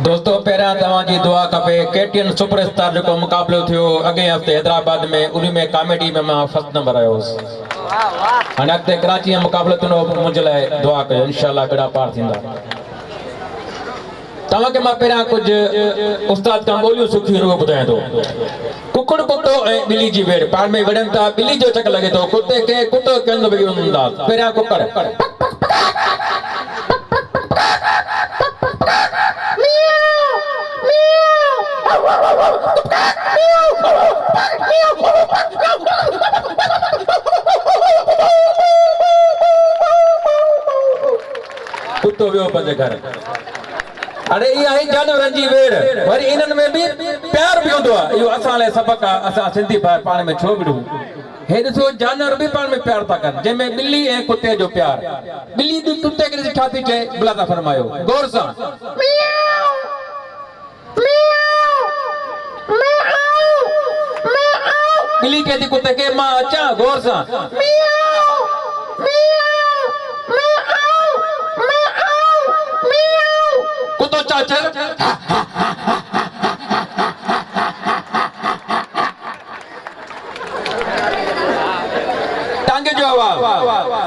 दोस्तों पहिरियां तव्हांजी दुआ खपे। केटीएन सुपरस्टार जो मुक़ाबिलो थियो अॻे हफ़्ते हैदराबाद में, उन में कॉमेडी में मां फर्स्ट नंबर आयो हुउसि। हाणे अॻिते कराची में मुक़ाबिलो थींदो, मुंहिंजे लाइ दुआ कयो, इंशाअल्लाह बेड़ा पार थींदा। तव्हांखे मां पहिरियां कुझु उस्ताद खां ॿोलियूं सिखियूं रुॻो ॿुधायां थो। कुकुड़ कुतो ऐं ॿिली जी वेड़ पाण में विढ़नि था, ॿिली जो चक लॻे थो, कुते खे कुतो कंदो बि अंदाज़। पहिरियां कुकड़ कुतो वियो पंहिंजे घर। अरे इहा ही जानवरनि जी वेड़, वरी इन्हनि में बि प्यार बि हूंदो आहे। इहो असां लाइ सबक़ु आहे, असां सिंधी भाउ पाण में छो विढ़ूं। हे ॾिसो जानवर बि पाण में प्यार था कनि, जंहिंमें ॿिली ऐं कुते जो प्यार। ॿिली बि कुते खे ॾिसी छा थी चए, भला था फरमायो गौर सां। ॿिली कहती कुत्ते के मां अचां, गौर सां। कुत्तो चाचर टांगे जो आवाज़,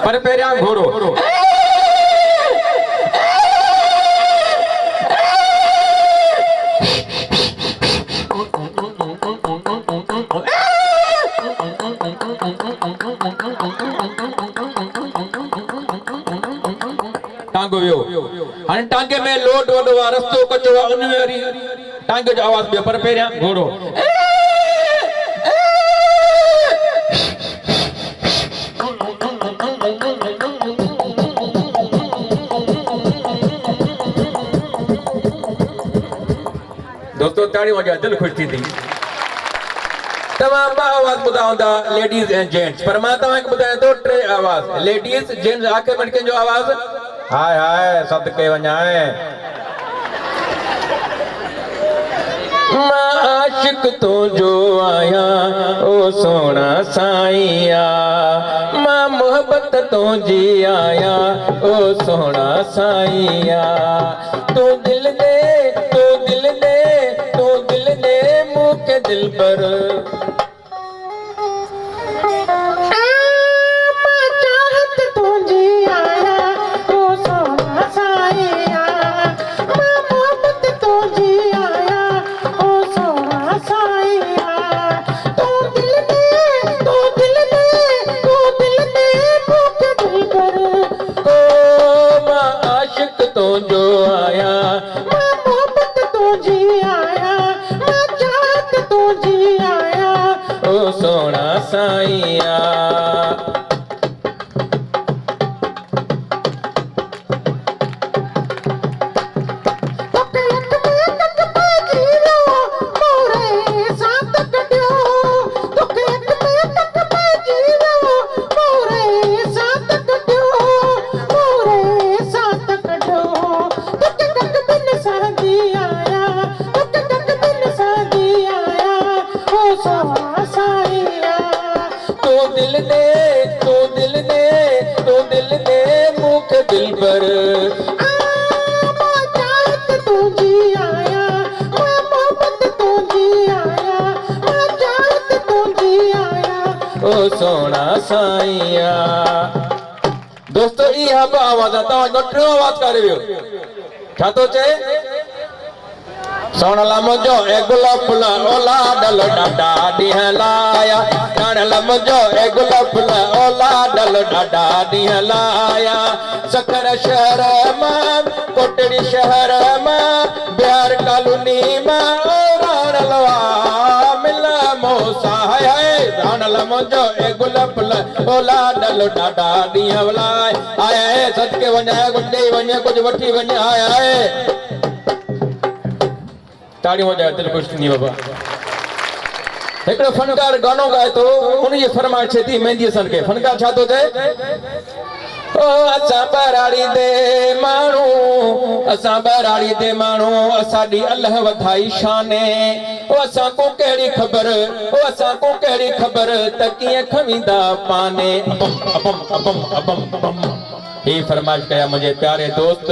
पर पहिरियां घोड़ो। टांगो वियो, हाणे टांगे में लोड वॾो आहे, रस्तो कचो आहे, उन में वरी टांगे जो आवाज़ पियो, पर पहिरियां घोड़ो। दोस्तों ताड़ियों वॼाए दिलि ख़ुशि थींदी। तमाम आवाज़ ॿुधाईंदा लेडीज़ ऐं जेंट्स, पर मां तव्हांखे ॿुधायां थो टे आवाज़, लेडीज़ जेंट्स। आख़िर में कंहिंजो आवाज़ हाय हाय सदके वञाए। मां आशिक तुंहिंजो आहियां ओ सोना साईंया, मां मोहब्बत तुंहिंजी आहियां ओ सोना साईंया। तूं दिल दे, तूं दिल दे, तूं दिल दे मूंखे दिल पर। सोना साईंया दिल पर। ओ सोना साईंया। दोस्तों इहा आवाज़ तव्हां टियों आवाज़ करे वियो, छा थो चए? सोन लमजो ए गुलाब फुल ओला डल डाडा ॾींह लाया, सोन लमजो ए गुलाब फुल ओला डल डाडा ॾींह लाया। सखर शहर मां कोटड़ी शहर मां बिहार कॉलोनी मां राण लवा मिल मोसा है। सोन लमजो ए गुलाब फुल ओला डल डाडा ॾींह लाया। आया है सदके वञाए गुॾे वञे कुझु वठी वञे। आया है ताड़ियों वॼाए दिलि ख़ुशि थींदी। बाबा हिकिड़ो फनकार गानो ॻाए थो, उन जी फरमाइश थी मेहंदी हसन खे। फनकार छा थो चए? ओ असां बराड़ी दे माण्हू, असां बराड़ी दे माण्हू, असांजी अल्लाह वधाई शाने। ओ असां को कहिड़ी ख़बर, ओ असां को कहिड़ी ख़बर त कीअं खवींदा पाने। अबम अबम अबम अबम अबम ही फरमाइश कया मुझे प्यारे दोस्त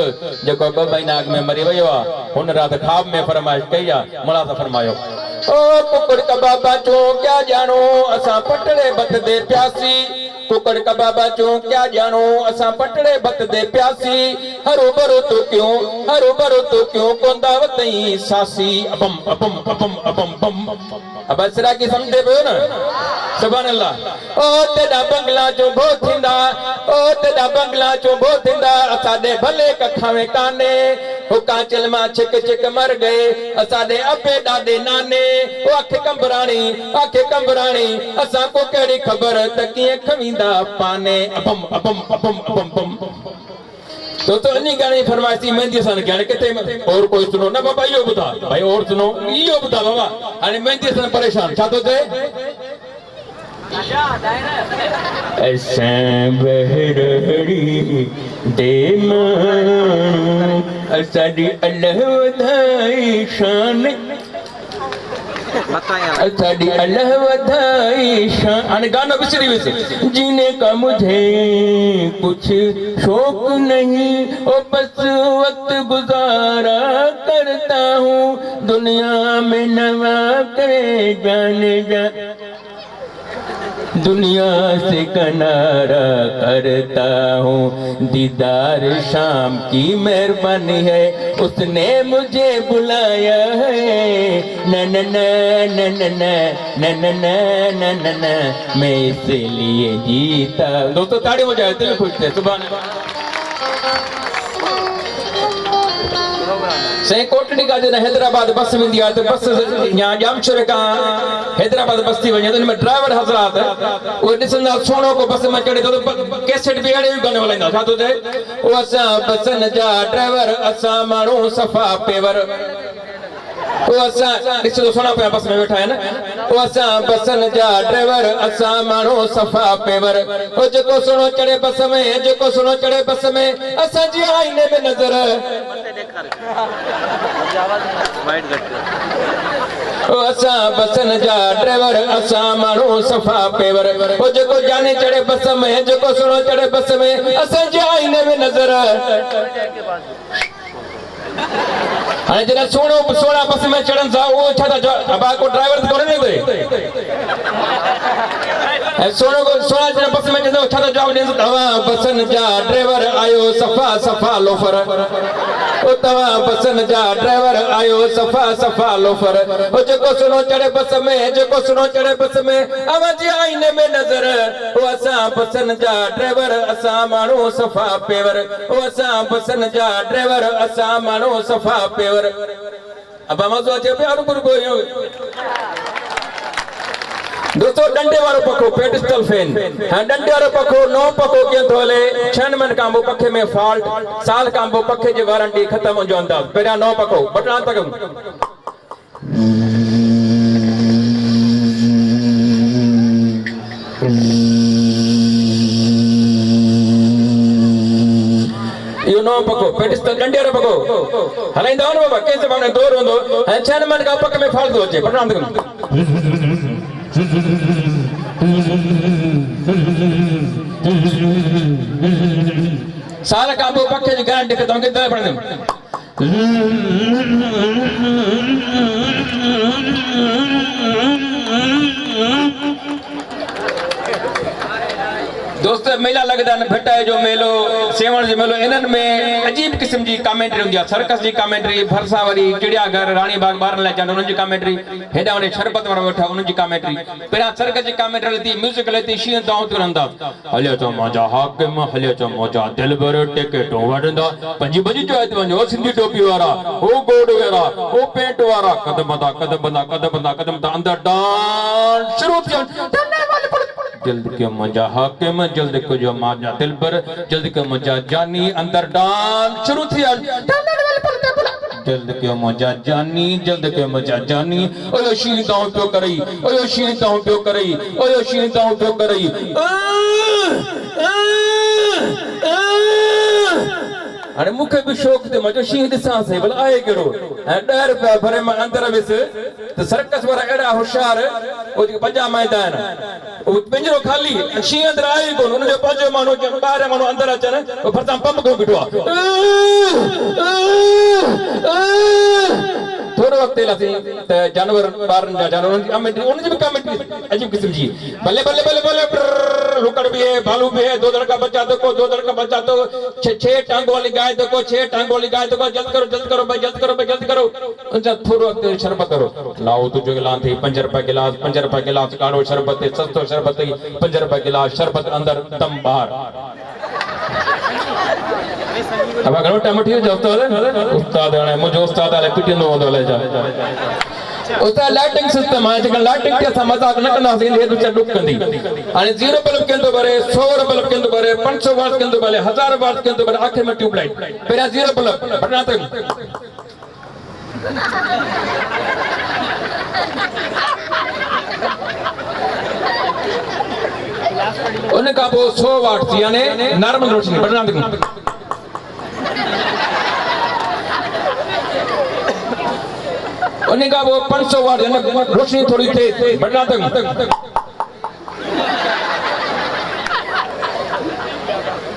जो 2 महीना अग में मरी वियो हुन रात ख्वाब में फरमाइश कया मुला तो फरमायो ओ कुकड़ कबाबा चो क्या जानो असा पटड़े बत दे प्यासी कुकड़ कबाबा चो क्या जानो असा पटड़े बत दे प्यासी हरो भरो तो क्यों कोंदावतई सासी अपम अपम अपम अपम पम अब असरा की समझे पियो न सुभान अल्लाह ओ तेरा बंगला चो भो थिंदा ओ तेरा बंगला चो भो थिंदा असाडे भले कखावे काने हो कांचल मां छिक छिक मर गए असाडे अबे डाडे नाने ओ आखे कंबराणी असा को केड़ी खबर त किए खवींदा पाने अपम अपम अपम अपम पम तो इन्हीं गाने फरमाइशी मेहंदी सन गाने किथे और कोई सुनो ना बाबा यो बुधा भाई और सुनो यो बुधा बाबा हाने मेहंदी सन परेशान छा तो थे ऐसा बहरड़ी दे मानू असाडी अल्लाह वधाई शान असाडी अल्लाह वधाई शान अने गाना बिसरी वैसे जीने का मुझे कुछ शौक नहीं ओ बस वक्त गुजारा करता हूँ दुनिया में नवा करे जाने जा दुनिया से किनारा करता हूँ दीदार शाम की मेहरबानी है उसने मुझे बुलाया है न न न न न न न न न न न मैं इसलिए जीता दोस्तों ताड़ी हो जाए दिल खुश थे सुभान से कोटड़ी का जन हैदराबाद बस में दिया तो बस यहाँ जामशोर का हैदराबाद बस थी वजह तो इनमें ड्राइवर हजरात वो दिसंदा सोनो को बस में चढ़े तो कैसेट भी आड़े गाने वाला था साथ होते वो असा बसन जा ड्राइवर असा मानो सफा पेवर वो असा दिसो सोना पे बस में बैठा है ना वो असा बसन जा ड्राइवर असा मानो सफा पेवर ओ जको सुनो चढ़े बस में जको सुनो चढ़े बस में असा जी आईने में नजर असा बसन जा ड्राइवर असा मानो सफा पेवर ओ जको जाने चढ़े बस में जको सुनो चढ़े बस में असा जी आईने में नजर अने जरा सोना बस में चढ़न सा वो छा था अब को ड्राइवर तो करे नहीं सोना जरा बस में जदा छा था जवाब दे तवा बसन जा ड्राइवर आयो सफा सफा लोफर ओ तवा बसन जा ड्राइवर आयो सफा सफा लोफर ओ जको सुनो चढ़े बस में जको सुनो चढ़े बस में आवाज आईने में नजर ओ असा बसन जा ड्राइवर असा मानो सफा पेवर ओ असा बसन जा ड्राइवर असा मानो सफा पेवर अब मजो अचे पे अनु को दोस्तों डंडे वारो पखो पेडिस्टल फैन हां डंडे वारो पखो नो पखो के तोले 6 मन कांबो पखे में फॉल्ट साल कांबो पखे जे वारंटी खत्म हो जोंदा पेरा नो पखो बटना तक यो नो पको पेडिस्टल डंडे वारो पको हलाइंदा हो बाबा कैसे माने दूर होंदो 6 मन का पखे में फॉल्ट हो जे बटना तक साल का वो पक्के जी गारंटी खत्म के दे पड़ने दोस्तों मेला लगदा न भट्टा जो मेलो सेवण जो मेलो इनन में अजीब किस्म जी कमेंट्री हुंदी आ सर्कस जी कमेंट्री भरसा वाली चिड़िया घर रानी बाग बारन ला चंद उन जी कमेंट्री हेडा वने शरबत वाला बैठा उन जी कमेंट्री पेरा सर्कस जी कमेंट्री लेती म्यूजिक लेती शीं दाऊ तुरंदा हले तो मजा हाकिम हले तो मजा दिलबर टिकटो वडंदा पंजी बजी जो आयत वने ओ सिंधी टोपी वाला ओ गोड वाला ओ पेंट वाला कदम बंदा अंदर डांस शुरू थी जल्द के मजा हाकिम जल्द को जो माजा दिल पर जल्द के मजा जानी अंदर डांस शुरू थी जल्द के मजा जानी जल्द के मजा जानी ओयो शीं दाऊ पियो करई ओयो शीं दाऊ पियो करई ओयो शीं दाऊ पियो करई हाणे मूंखे बि शौक़ ते मजो शींहं ॾिसां सही भला आहे कहिड़ो ऐं 10 रुपया भरे मां अंदरि वियुसि त सर्कस वारा अहिड़ा होशियार उहो जेके पंजा माईंदा आहिनि उहो पिंजरो ख़ाली शींहं अंदरि आहे ई कोन उनजो पंहिंजो माण्हू ॿाहिरां माण्हू अंदरि अचनि उहो भरिसां पंप खणी बीठो आहे थोरो वक़्तु लासीं त जानवर ॿारनि जा जानवरनि जी कमेंट्री उनजी बि कमेंट्री अजीब क़िस्म जी भले भले भले भले रुकड़ भी है भालू भी है 2 लड़का बच्चा देखो 2 लड़का बच्चा तो 6 टांगों वाली गाय देखो 6 टांगों वाली गाय देखो जल्द करो भाई जल्द करो भाई जल्द करो उनजा थोरो वक़्तु शरबत करो लाओ तुझो गिलास थी 5 रुपया गिलास काढ़ो शरबत सस्तो शरबत 5 रुपया गिलास शरबत अंदर दम बाहर अब घणो टाइम थी वियो उस्ताद हाणे मुंहिंजो उस्ताद हाणे पिटींदो हूंदो हले जा उस्ताद लाइटिंग सिस्टम आहे जेका लाइटिंग ते असां मज़ाक न कंदासीं हे तुझे डुक कंदी हाणे 0 बल्ब केंदो भरे 100 बल्ब केंदो भरे 500 वाट केंदो भरे 1000 वाट केंदो भरे आखिर में ट्यूबलाइट पहिरियां 0 बल्ब बटना ते उन खां पोइ 100 वाट थी यानी नॉर्मल रोशनी बटना ते उन्हें का वो 500 वाट रोशनी थोड़ी तेज बढ़ना तक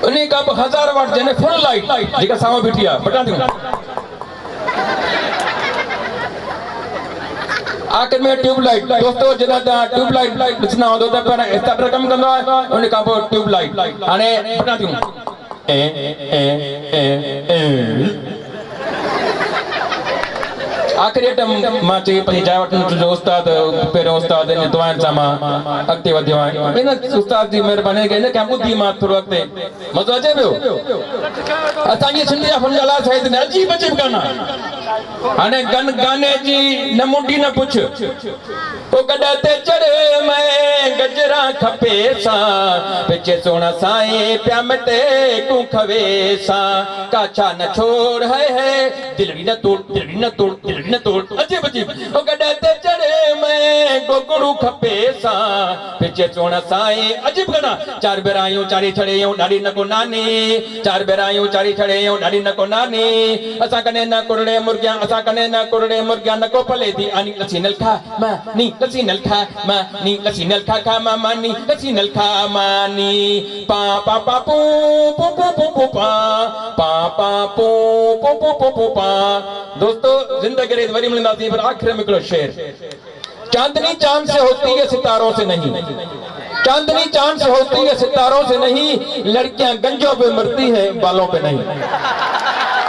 उन्हें का 1000 वाट जने फुल लाइट जेका सामा बिटिया बढ़ना तक आखिर में ट्यूबलाइट दोस्तों जदा ट्यूबलाइट ॾिसना हो त पर स्टार्टर कम कंदो आहे उन्हें का वो ट्यूबलाइट हाणे बढ़ना तक आखिरी आइटम मां चई पंहिंजी जाइ वठण जो उस्ताद पहिरियों उस्ताद इन दुआनि सां मां अॻिते वधियो आहियां इन उस्ताद जी महिरबानी कई न कि ॿुधी मां थोरो अॻिते मज़ो अचे पियो असांजी सिंधी जा फुलझला साहित्य में अजीब अजीब गाना हाणे गाने जी न मुंडी न पुछ ओ गॾ ते चढ़े मैं गजरा खपे सा पिछे सोना साईं प्या मिटे तूं खवे सा काछा न छोड़ है दिलड़ी न तोड़ न तोड़ अजीब अजीब ओ गॾ ते चढ़े मैं गोगड़ू खपे सा पिछे सोना साईं अजीब गाना 4 बेरायूं चारी छड़ेयूं ॾाढी न को नानी 4 बेरायूं चारी छड़ेयूं ॾाढी न को नानी असां कने न कुरड़े मुर्गियां असां कने न कुरड़े मुर्गियां न को पले दी आनी लसी नल खा मानी लसी नल खा मानी लसी नल खा खा मानी लसी नल खा मानी पा पा पा पू पू पू पू पू पा पा पा पू पू पू पू पू पा दोस्तों जिंदगी रे वरी मिलंदासीं पर आखिर में हिकिड़ो शेर चांदनी चांद से होती है सितारों से नहीं चांदनी चांद से होती है सितारों से नहीं लड़कियां गंजों पे मरती हैं बालों पे नहीं